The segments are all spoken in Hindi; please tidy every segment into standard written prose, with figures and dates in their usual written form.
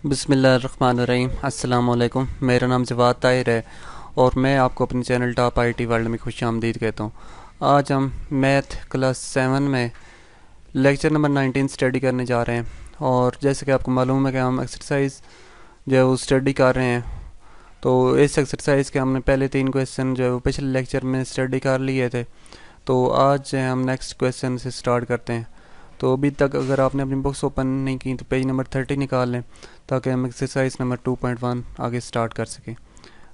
बिस्मिल्लाहिर्रहमानिर्रहीम। अस्सलाम वालेकुम। मेरा नाम जवाद ताहिर है और मैं आपको अपने चैनल टॉप आईटी वर्ल्ड में खुश आमदीद कहता हूँ। आज हम मैथ क्लास 7 में लेक्चर नंबर 19 स्टडी करने जा रहे हैं। और जैसे कि आपको मालूम है कि हम एक्सरसाइज जो है वो स्टडी कर रहे हैं, तो इस एक्सरसाइज के हमने पहले 3 क्वेश्चन जो है वो पिछले लेक्चर में स्टडी कर लिए थे। तो आज जो है हम नेक्स्ट क्वेश्चन से स्टार्ट करते हैं। तो अभी तक अगर आपने अपनी बुक्स ओपन नहीं की तो पेज नंबर 30 निकाल लें ताकि हम एक्सरसाइज नंबर 2.1 आगे स्टार्ट कर सकें।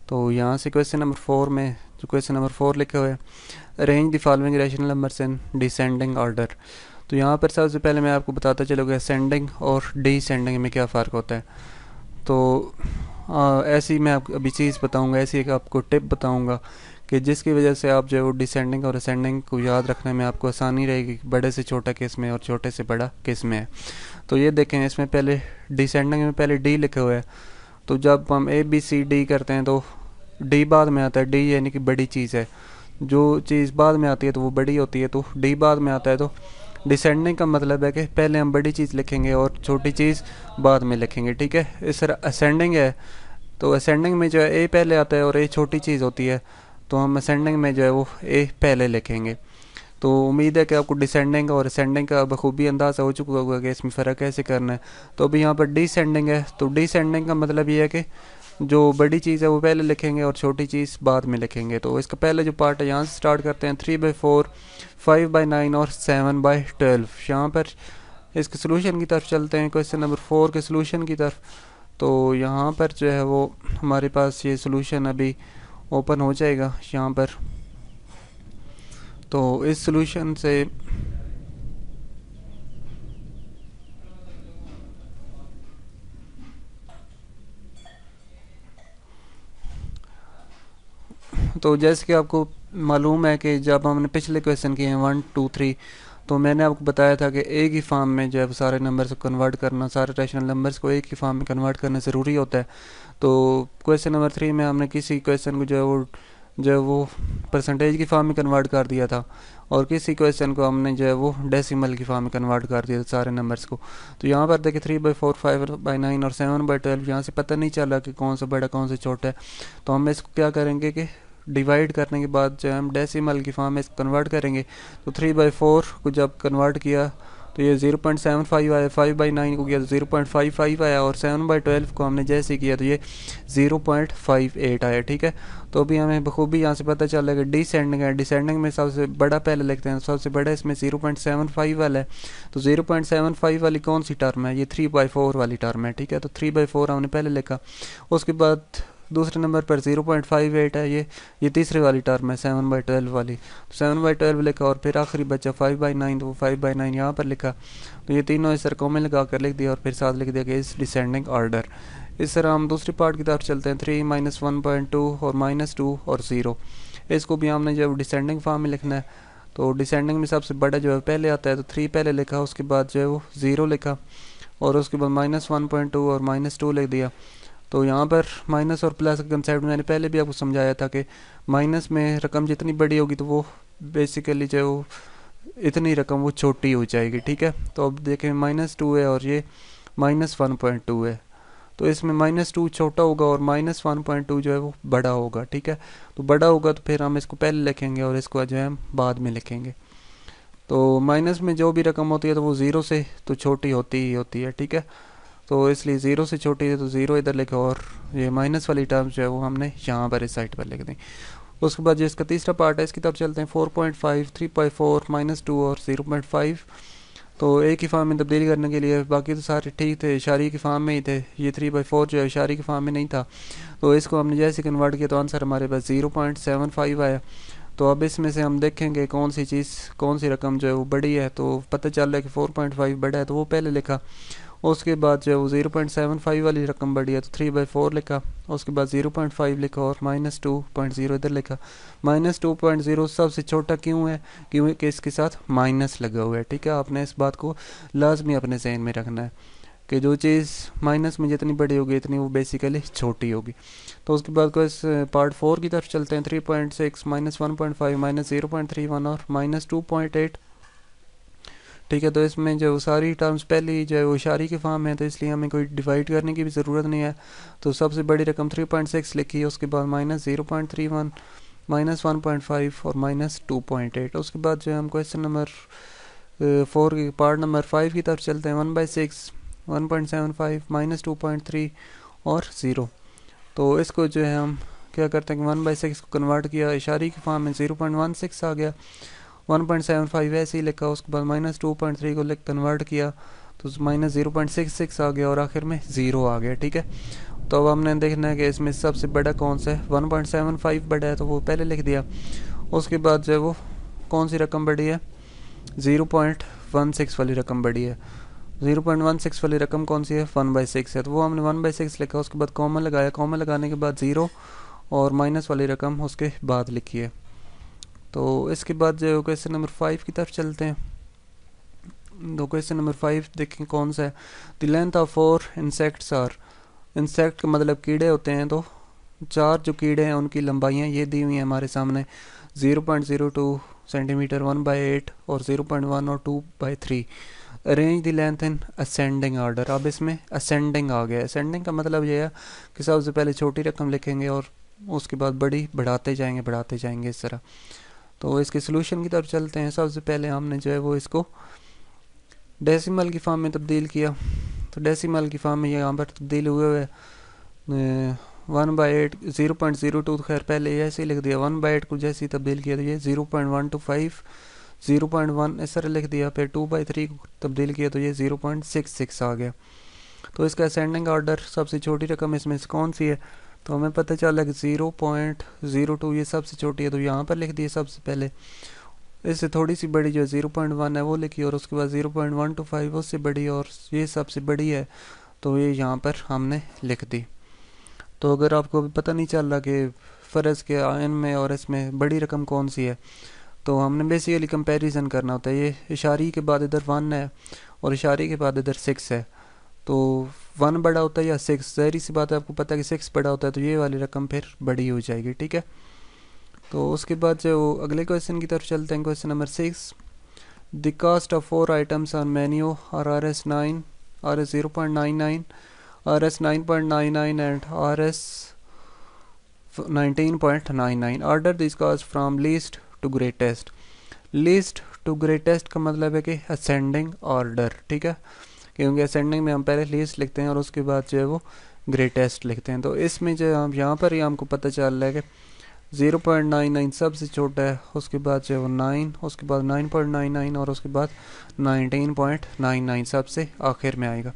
तो यहाँ से क्वेश्चन नंबर 4 में जो क्वेश्चन नंबर 4 लिखा हुआ है, arrange the following rational numbers in descending order. तो यहाँ पर सबसे पहले मैं आपको बताता चलूँगा असेंडिंग और डिसेंडिंग में क्या फ़र्क होता है। तो ऐसी मैं आपको अभी चीज़ बताऊँगा, ऐसी एक आपको टिप बताऊँगा कि जिसकी वजह से आप जो है वो डिसेंडिंग और असेंडिंग को याद रखने में आपको आसानी रहेगी, बड़े से छोटा किस में और छोटे से बड़ा किस में है। तो ये देखें, इसमें पहले डिसेंडिंग में पहले डी लिखा हुआ है। तो जब हम ए बी सी डी करते हैं तो डी बाद में आता है। डी यानी कि बड़ी चीज़ है, जो चीज़ बाद में आती है तो वो बड़ी होती है, तो डी बाद में आता है। तो डिसेंडिंग का मतलब है कि पहले हम बड़ी चीज़ लिखेंगे और छोटी चीज़ बाद में लिखेंगे, ठीक है। इस तरह असेंडिंग है तो असेंडिंग में जो है ए पहले आता है और ए छोटी चीज़ होती है, तो हम असेंडिंग में जो है वो ए पहले लिखेंगे। तो उम्मीद है कि आपको डिसेंडिंग और असेंडिंग का बखूबी अंदाज़ा हो चुका होगा कि इसमें फ़र्क कैसे करना है। तो अभी यहाँ पर डिसेंडिंग है, तो डिसेंडिंग का मतलब ये है कि जो बड़ी चीज़ है वो पहले लिखेंगे और छोटी चीज़ बाद में लिखेंगे। तो इसका पहले जो पार्ट है यहाँ से स्टार्ट करते हैं। 3/4, 5/9 और 7/12। यहाँ पर इसके सोल्यूशन की तरफ चलते हैं, क्वेश्चन नंबर 4 के सोल्यूशन की तरफ। तो यहाँ पर जो है वो हमारे पास ये सोल्यूशन अभी ओपन हो जाएगा यहाँ पर। तो इस सोल्यूशन से तो जैसे कि आपको मालूम है कि जब हमने पिछले क्वेश्चन किए हैं 1 2 3, तो मैंने आपको बताया था कि एक ही फॉर्म में जो है सारे नंबर्स को कन्वर्ट करना, सारे रैशनल नंबर्स को एक ही फॉर्म में कन्वर्ट करना ज़रूरी होता है। तो क्वेश्चन नंबर 3 में हमने किसी क्वेश्चन को जो है वो परसेंटेज की फॉर्म में कन्वर्ट कर दिया था और किसी क्वेश्चन को हमने जो है वो डेसिमल की फॉर्म में कन्वर्ट कर दिया था सारे नंबर्स को। तो यहाँ पर देखिए 3/4, 5/9 और 7/12, यहाँ से पता नहीं चला कि कौन सा बड़ा कौन सा छोटा है। तो हम इसको क्या करेंगे कि डिवाइड करने के बाद जो है हम डेसिमल की फॉर्म में इसको कन्वर्ट करेंगे। तो 3/4 को जब कन्वर्ट किया तो ये 0.75 आया, 5/9 को किया तो 0.55 आया और 7/12 को हमने जैसे किया तो ये 0.58 आया, ठीक है। तो अभी हमें बखूबी यहाँ से पता चल रहा है कि डिसेंडिंग है। डिसेंडिंग में सबसे बड़ा पहले लिखते हैं, सबसे बड़ा इसमें 0.75 वाला है। तो 0.75 वाली कौन सी टर्म है? ये 3/4 वाली टर्म है, ठीक है। तो 3/4 हमने पहले लिखा। उसके बाद दूसरे नंबर पर 0.58 है, ये तीसरी वाली टर्म है 7/12 वाली। तो 7/12 लिखा और फिर आखिरी बचा 5/9, तो वो 5/9 यहाँ पर लिखा। तो ये तीनों इस तरह में लगा कर लिख दिया और फिर साथ लिख दिया कि इस डिसेंडिंग ऑर्डर। इस तरह हम दूसरी पार्ट की तरफ चलते हैं। 3 -1.2 और -2 और 0, इसको भी हमने जो डिसेंडिंग फॉर्म में लिखना है। तो डिसेंडिंग में सबसे बड़ा जो है पहले आता है, तो 3 पहले लिखा, उसके बाद जो है वो 0 लिखा और उसके बाद -1.2 और -2 लिख दिया। तो यहाँ पर माइनस और प्लस का कंसेप्ट मैंने पहले भी आपको समझाया था कि माइनस में रकम जितनी बड़ी होगी तो वो बेसिकली जो वो इतनी रकम वो छोटी हो जाएगी, ठीक है। तो अब देखें -2 है और ये -1.2 है, तो इसमें -2 छोटा होगा और -1.2 जो है वो बड़ा होगा, ठीक है। तो बड़ा होगा तो फिर हम इसको पहले लिखेंगे और इसको जो है हम बाद में लिखेंगे। तो माइनस में जो भी रकम होती है तो वो ज़ीरो से तो छोटी होती ही होती है, ठीक है। तो इसलिए ज़ीरो से छोटी है तो ज़ीरो इधर लिखा और ये माइनस वाली टर्म जो है वो हमने यहाँ पर इस साइड पर लिख दी। उसके बाद जो इसका तीसरा पार्ट है इसकी तरफ चलते हैं। 4.5, 3/4, -2 और 0.5। तो एक ही फॉर्म में तब्दीली करने के लिए, बाकी तो सारे ठीक थे, इशारे की फॉर्म में ही थे। ये 3/4 जो है इशारे की फॉर्म में नहीं था, तो इसको हमने जैसे कन्वर्ट किया तो आंसर हमारे पास 0.75 आया। तो अब इसमें से हम देखेंगे कौन सी चीज़, कौन सी रकम जो है वो बड़ी है। तो पता चल रहा है कि 4.5 बड़ा है तो वो पहले लिखा। उसके बाद जो है वो 0.75 वाली रकम बढ़ी है तो 3/4 लिखा। उसके बाद 0.5 लिखा और -2.0 इधर लिखा। -2.0 सबसे छोटा क्यों है? क्योंकि इसके साथ माइनस लगा हुआ है, ठीक है। आपने इस बात को लाजमी अपने जहन में रखना है कि जो चीज़ माइनस में जितनी बड़ी होगी इतनी वो बेसिकली छोटी होगी। तो उसके बाद को इस पार्ट 4 की तरफ चलते हैं। 3.6, -1.5, -0.31 और -2.8, ठीक है। तो इसमें जो सारी टर्म्स पहले जो है वो इशारी की फॉर्म है, तो इसलिए हमें कोई डिवाइड करने की भी ज़रूरत नहीं है। तो सबसे बड़ी रकम 3.6 लिखी है, उसके बाद -0.31, -1.5 और -2.8। उसके बाद जो है हम क्वेश्चन नंबर 4 के पार्ट नंबर 5 की तरफ चलते हैं। 1/6, 1.75, -2.3 और 0। तो इसको जो है हम क्या करते हैं कि 1/6 को कन्वर्ट किया इशारी की फॉर्म में, 0.16 आ गया। 1.75 ऐसे ही लिखा, उसके बाद -2.3 को कन्वर्ट किया तो -0.66 आ गया और आखिर में 0 आ गया। ठीक है। तो अब हमने देखना है कि इसमें सबसे बड़ा कौन सा है। 1.75 बड़ा है तो वो पहले लिख दिया। उसके बाद जो है वो कौन सी रकम बड़ी है, 0.16 वाली रकम बड़ी है। 0.16 वाली रकम कौन सी है, 1/6 है, तो वो हमने 1/6 लिखा। उसके बाद कॉमा लगाया, कॉमा लगाने के बाद 0 और माइनस वाली रकम उसके बाद लिखी है। तो इसके बाद जो क्वेश्चन नंबर 5 की तरफ चलते हैं। तो क्वेश्चन नंबर 5 देखें कौन सा है। The length of 4 insects are, insect का मतलब कीड़े होते हैं, तो 4 जो कीड़े हैं उनकी लंबाइयाँ ये दी हुई हैं हमारे सामने। 0.02 सेंटीमीटर, 1/8 और 0.1 और 2/3। Arrange the length in ascending order. अब इसमें असेंडिंग आ गया। असेंडिंग का मतलब ये है कि सबसे पहले छोटी रकम लिखेंगे और उसके बाद बड़ी बढ़ाते जाएंगे इस तरह। तो इसके सोल्यूशन की तरफ चलते हैं। सबसे पहले हमने जो है वो इसको डेसिमल की फॉर्म में तब्दील किया। तो डेसिमल की फॉर्म में यहाँ पर तब्दील हुए हुए 1/8, 0.02 खैर पहले ऐसे ही लिख दिया। 1/8 को जैसे ही तब्दील किया तो ये 0.125, 0.1 इस तरह लिख दिया। फिर 2/3 को तब्दील किया तो ये 0.66 आ गया। तो इसका असेंडिंग ऑर्डर सबसे छोटी रकम इसमें से कौन सी है, तो हमें पता चला कि 0.02 ये सबसे छोटी है, तो यहाँ पर लिख दिए सबसे पहले। इससे थोड़ी सी बड़ी जो 0.1 है वो लिखी, और उसके बाद 0.125 उससे बड़ी, और ये सबसे बड़ी है तो ये यहाँ पर हमने लिख दी। तो अगर आपको अभी पता नहीं चल रहा कि फ़र्ज़ के आयन में और इसमें बड़ी रकम कौन सी है, तो हमने बेसिकली कंपैरिजन करना होता है। ये इशारी के बाद इधर 1 है और इशारी के बाद इधर 6 है, तो 1 बड़ा होता है या 6, ज़ाहिर सी बात है आपको पता है कि 6 बड़ा होता है, तो ये वाली रकम फिर बड़ी हो जाएगी। ठीक है। तो उसके बाद जो अगले क्वेश्चन की तरफ चलते हैं। Question number 6, the cost of 4 items on menu are RS9, RS 0.99, RS 9.99 and RS 19.99। Order this cost from least to greatest. Least to greatest का मतलब है कि असेंडिंग ऑर्डर। ठीक है, क्योंकि असेंडिंग में हम पहले लीस्ट लिखते हैं और उसके बाद जो है वो ग्रेटेस्ट लिखते हैं। तो इसमें जो हम यहाँ पर ही हमको पता चल रहा है कि 0.99 सबसे छोटा है, उसके बाद जो है वो 9, उसके बाद 9.99 और उसके बाद 19.99 सबसे आखिर में आएगा।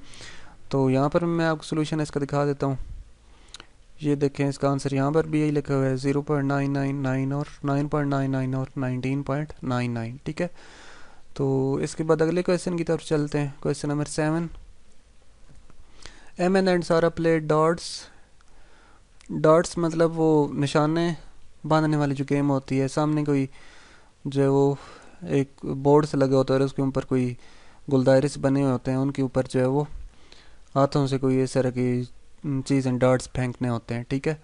तो यहाँ पर मैं आपको सोल्यूशन इसका दिखा देता हूँ। ये देखें, इसका आंसर यहाँ पर भी यही लिखा हुआ है, 0.999 और 9.99 और 19.99। ठीक है। तो इसके बाद अगले क्वेश्चन की तरफ चलते हैं। क्वेश्चन नंबर 7, एमन एंड सारा प्ले डॉट्स। डॉट्स मतलब वो निशाने बांधने वाली जो गेम होती है। सामने कोई जो है वो एक बोर्ड से लगा होता है और उसके ऊपर कोई गुलदायरे से बने हुए होते हैं, उनके ऊपर जो है वो हाथों से कोई इस तरह की चीज़ें डॉट्स फेंकने होते हैं। ठीक है।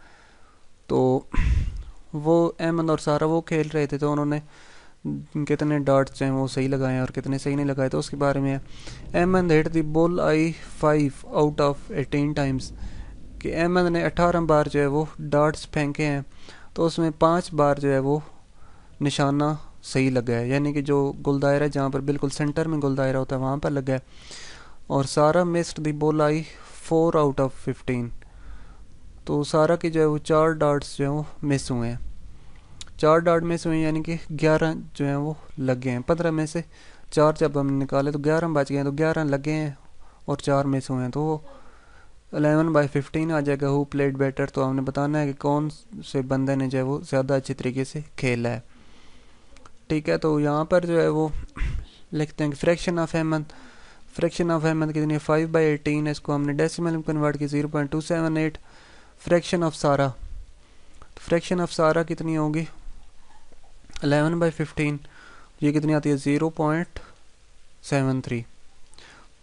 तो वो एमन और सारा वो खेल रहे थे, तो उन्होंने कितने डॉट्स हैं वो सही लगाए और कितने सही नहीं लगाए, तो उसके बारे में है। एमन hit the bull I 5 out of 18 times, कि एमन ने 18 बार जो है वो डॉट्स फेंके हैं, तो उसमें 5 बार जो है वो निशाना सही लगा है, यानी कि जो गुलदायरा जहाँ पर बिल्कुल सेंटर में गुलदायरा होता है वहाँ पर लगा है। और सारा missed the bull I 4 out of 15, तो सारा की जो है वो 4 डॉट्स जो है वो मिस हुए हैं। 4 डॉट मिस हुए यानी कि 11 जो है वो लगे हैं। 15 में से 4 जब हम निकाले तो 11 बच गए हैं, तो 11 लगे हैं और 4 मिस हुए हैं, तो वो 11/15 आ जाएगा। हु प्लेड बेटर, तो हमने बताना है कि कौन से बंदे ने जो है वो ज़्यादा अच्छी तरीके से खेला है। ठीक है। तो यहाँ पर जो है वो लिखते हैं कि fraction of Ahmed, fraction of Ahmed कितनी है, 5/18। इसको हमने डेसिमल में कन्वर्ट किया 0.278। फ्रैक्शन ऑफ सारा, तो फ्रैक्शन ऑफ सारा कितनी होगी, 11/15, ये कितनी आती है 0.73।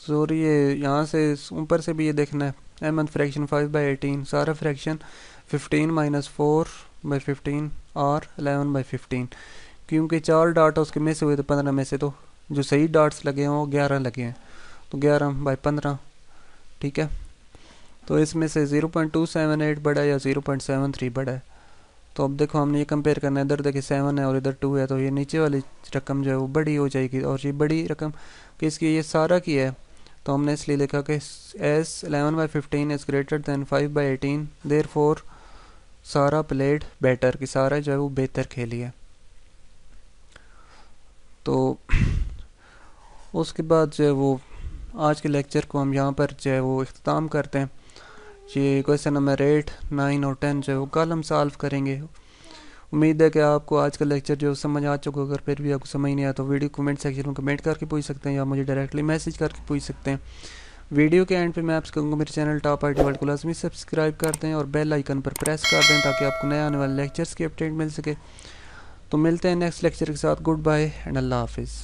सॉरी, ये यहाँ से ऊपर से भी ये देखना है। अहमद फ्रैक्शन 5/18, सारा फ्रैक्शन 15 - 4/15 और 11/15, क्योंकि 4 डाटा उसके मिस हुए तो 15 में से तो जो सही डॉट्स लगे हैं वो 11 लगे हैं, तो 11/15, ठीक है। तो इसमें से 0.278 बड़ा है या 0.73 बड़ा है। तो अब देखो हमने ये कंपेयर करना है, इधर देखिए 7 है और इधर 2 है, तो ये नीचे वाली रकम जो है वो बड़ी हो जाएगी, और ये बड़ी रकम किसकी, ये सारा की है। तो हमने इसलिए लिखा कि as 11/15 is greater than 5/18, therefore Sara played better, कि सारा जो है वो बेहतर खेली है। तो उसके बाद जो है वो आज के लेक्चर को हम यहाँ पर जो है वो इख्तिताम करते हैं। ये क्वेश्चन नंबर 8, 9 और 10 जो है वो कल हम सॉल्व करेंगे। उम्मीद है कि आपको आज का लेक्चर जो समझ आ चुका, अगर फिर भी आपको समझ नहीं आया तो वीडियो कमेंट सेक्शन में कमेंट करके पूछ सकते हैं या मुझे डायरेक्टली मैसेज करके पूछ सकते हैं। वीडियो के एंड पे मैं आपसे कहूँगा मेरे चैनल टॉप IT वर्ल्ड को लाजमी सब्सक्राइब कर दें और बेल आइकन पर प्रेस कर दें ताकि आपको नए आने वाले लेक्चर्स की अपडेट मिल सके। तो मिलते हैं नेक्स्ट लेक्चर के साथ। गुड बाय एंड अल्लाह हाफिज़।